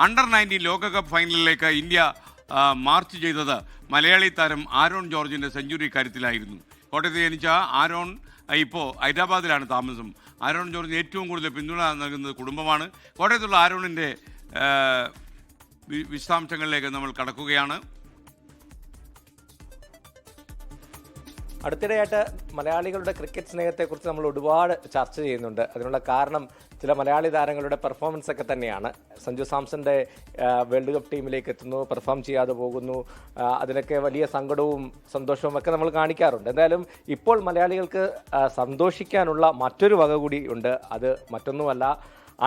Under-19 ലോകകപ്പ് ഫൈനലിലേക്ക് India March ചെയ്തത് മലയാളി താരം ആരോൺ ജോർജിൻ്റെ സെഞ്ചുറി കരുത്തിലായിരുന്നു. കോട്ടയത്ത് ജനിച്ച ആരോൺ ഇപ്പോൾ ഹൈദരാബാദിലാണ് താമസം. ആരോൺ ജോർജിന് ഏറ്റവും കൂടുതൽ പിന്തുണ നൽകുന്നത് കുടുംബമാണ്. കോട്ടയത്തുള്ള ആരോണിൻ്റെ വിശദാംശങ്ങളിലേക്ക് നമ്മൾ കടക്കുകയാണ്. അടുത്തിടെയായിട്ട് മലയാളികളുടെ ക്രിക്കറ്റ് സ്നേഹത്തെക്കുറിച്ച് നമ്മൾ ഒരുപാട് ചർച്ച ചെയ്യുന്നുണ്ട്. അതിനുള്ള കാരണം ചില മലയാളി താരങ്ങളുടെ പെർഫോമൻസ് ഒക്കെ തന്നെയാണ്. സഞ്ജു സാംസന്റെ വേൾഡ് കപ്പ് ടീമിലേക്ക് എത്തുന്നു, പെർഫോം ചെയ്യാതെ പോകുന്നു, അതിനൊക്കെ വലിയ സങ്കടവും സന്തോഷവും ഒക്കെ നമ്മൾ കാണിക്കാറുണ്ട്. എന്തായാലും ഇപ്പോൾ മലയാളികൾക്ക് സന്തോഷിക്കാനുള്ള മറ്റൊരു വക കൂടി ഉണ്ട്. അത് മറ്റൊന്നുമല്ല,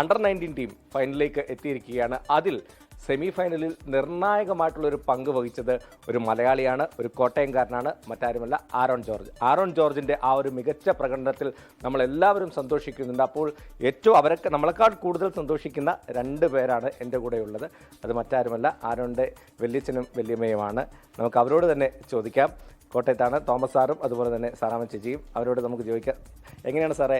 അണ്ടർ-19 ടീം ഫൈനലിലേക്ക് എത്തിയിരിക്കുകയാണ്. അതിൽ സെമി ഫൈനലിൽ നിർണായകമായിട്ടുള്ളൊരു പങ്ക് വഹിച്ചത് ഒരു മലയാളിയാണ്, ഒരു കോട്ടയംകാരനാണ്, മറ്റാരുമല്ല ആരോൺ ജോർജ്. ആരോൺ ജോർജിൻ്റെ ആ ഒരു മികച്ച പ്രകടനത്തിൽ നമ്മളെല്ലാവരും സന്തോഷിക്കുന്നുണ്ട്. അപ്പോൾ ഏറ്റവും അവരൊക്കെ നമ്മളെക്കാൾ കൂടുതൽ സന്തോഷിക്കുന്ന 2 പേരാണ് എൻ്റെ കൂടെയുള്ളത്. അത് മറ്റാരുമല്ല, ആരോണിൻ്റെ വല്യച്ഛനും വല്യമ്മയുമാണ്. നമുക്ക് അവരോട് തന്നെ ചോദിക്കാം. കോട്ടയത്താണ് തോമസ് സാറും അതുപോലെ തന്നെ സാറാമ്മ ചേച്ചിയും. അവരോട് നമുക്ക് ചോദിക്കാം, എങ്ങനെയാണ് സാറേ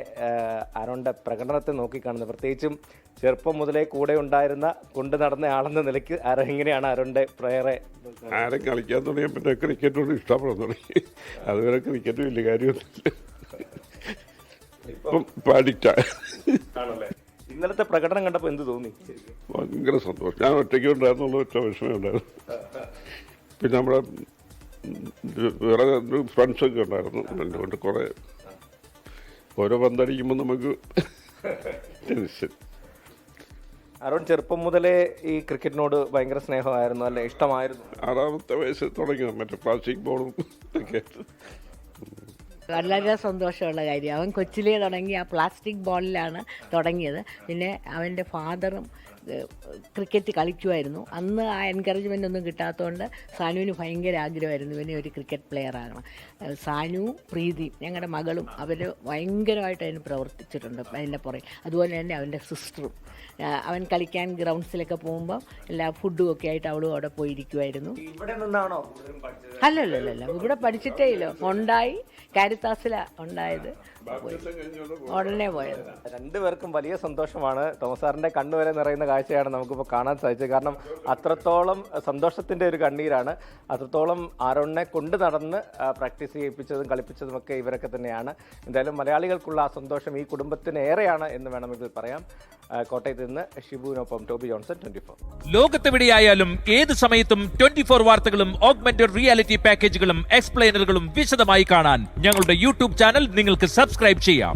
ആരോണിൻ്റെ പ്രകടനത്തെ നോക്കിക്കാണുന്നത്? പ്രത്യേകിച്ചും ചെറുപ്പം മുതലേ കൂടെ ഉണ്ടായിരുന്ന കൊണ്ടു നടന്ന ആളെന്ന നിലയ്ക്ക് എങ്ങനെയാണ് ആരോണിൻ്റെ പ്ലെയറെ? ആരെ കളിക്കാൻ തുടങ്ങിയ പിന്നെ ക്രിക്കറ്റോട് ഇഷ്ടപ്പെടാൻ തുടങ്ങി. അതുവരെ ക്രിക്കറ്റ് വലിയ കാര്യമൊന്നുമില്ല, ഇപ്പം പഠിക്കാണല്ലേ. ഇന്നലത്തെ പ്രകടനം കണ്ടപ്പോൾ എന്ത് തോന്നി? ഭയങ്കര സന്തോഷം. ഞാൻ ഒറ്റയ്ക്ക് ഉണ്ടായിരുന്നുള്ള ഒറ്റ വിഷമം ഉണ്ടായിരുന്നു. പിന്നെ നമ്മുടെ വേറെ ഫ്രണ്ട്സൊക്കെ ഉണ്ടായിരുന്നു. അതുകൊണ്ട് കുറേ ഓരോ പന്തടിക്കുമ്പോൾ നമുക്ക് ടെൻഷൻ. അരുൺ ചെറുപ്പം മുതലേ ഈ ക്രിക്കറ്റിനോട് ഭയങ്കര സ്നേഹമായിരുന്നു അല്ലേ, ഇഷ്ടമായിരുന്നു? 6ാമത്തെ വയസ്സിൽ തുടങ്ങി മറ്റേ പ്ലാസ്റ്റിക് ബോളും ഒക്കെ. വളരെ സന്തോഷമുള്ള കാര്യം. അവൻ കൊച്ചിലേ തുടങ്ങി ആ പ്ലാസ്റ്റിക് ബോളിലാണ് തുടങ്ങിയത്. പിന്നെ അവൻ്റെ ഫാദറും ക്രിക്കറ്റ് കളിക്കുമായിരുന്നു. അന്ന് ആ എൻകറേജ്മെൻ്റ് ഒന്നും കിട്ടാത്തതുകൊണ്ട് സാനുവിന് ഭയങ്കര ആഗ്രഹമായിരുന്നു ഇവനെ ഒരു ക്രിക്കറ്റ് പ്ലെയർ ആകണം. സാനു, പ്രീതി, ഞങ്ങളുടെ മകളും അവർ ഭയങ്കരമായിട്ട് അതിന് പ്രവർത്തിച്ചിട്ടുണ്ട് അതിൻ്റെ പുറകെ. അതുപോലെ തന്നെ അവൻ്റെ സിസ്റ്ററും. അവൻ കളിക്കാൻ ഗ്രൗണ്ട്സിലൊക്കെ പോകുമ്പോൾ എല്ലാ ഫുഡും ഒക്കെ ആയിട്ട് അവളും അവിടെ പോയിരിക്കുമായിരുന്നു. അല്ലല്ല, ഇവിടെ പഠിച്ചിട്ടേ ഇല്ല. ഉണ്ടായി കാരിത്താസിലാണ് ഉണ്ടായത്, ഉടനെ പോയത്. 2 പേർക്കും വലിയ സന്തോഷമാണ്. തോമസ് സാറിൻ്റെ കണ്ണുവരെ നിറയുന്ന കാഴ്ചയാണ് നമുക്കിപ്പോൾ കാണാൻ സാധിച്ചത്. കാരണം അത്രത്തോളം സന്തോഷത്തിൻ്റെ ഒരു കണ്ണീരാണ്. അത്രത്തോളം ആരോണിനെ കൊണ്ട് നടന്ന് പ്രാക്ടീസ് ചെയ്യിപ്പിച്ചതും കളിപ്പിച്ചതുമൊക്കെ ഇവരൊക്കെ തന്നെയാണ്. എന്തായാലും മലയാളികൾക്കുള്ള ആ സന്തോഷം ഈ കുടുംബത്തിന് ഏറെയാണ് എന്ന് വേണമെങ്കിൽ പറയാം. കോട്ടയത്ത് നിന്ന് ഷിബുവിനൊപ്പം ടോബി ജോൺസൺ, 24. ലോകത്തെവിടെയായാലും ഏത് സമയത്തും 24 വാർത്തകളും ഓഗ്മെന്റഡ് റിയാലിറ്റി പാക്കേജുകളും എക്സ്പ്ലെയിനറുകളും വിശദമായി കാണാൻ ഞങ്ങളുടെ യൂട്യൂബ് ചാനൽ നിങ്ങൾക്ക് സബ്സ്ക്രൈബ് ചെയ്യാം.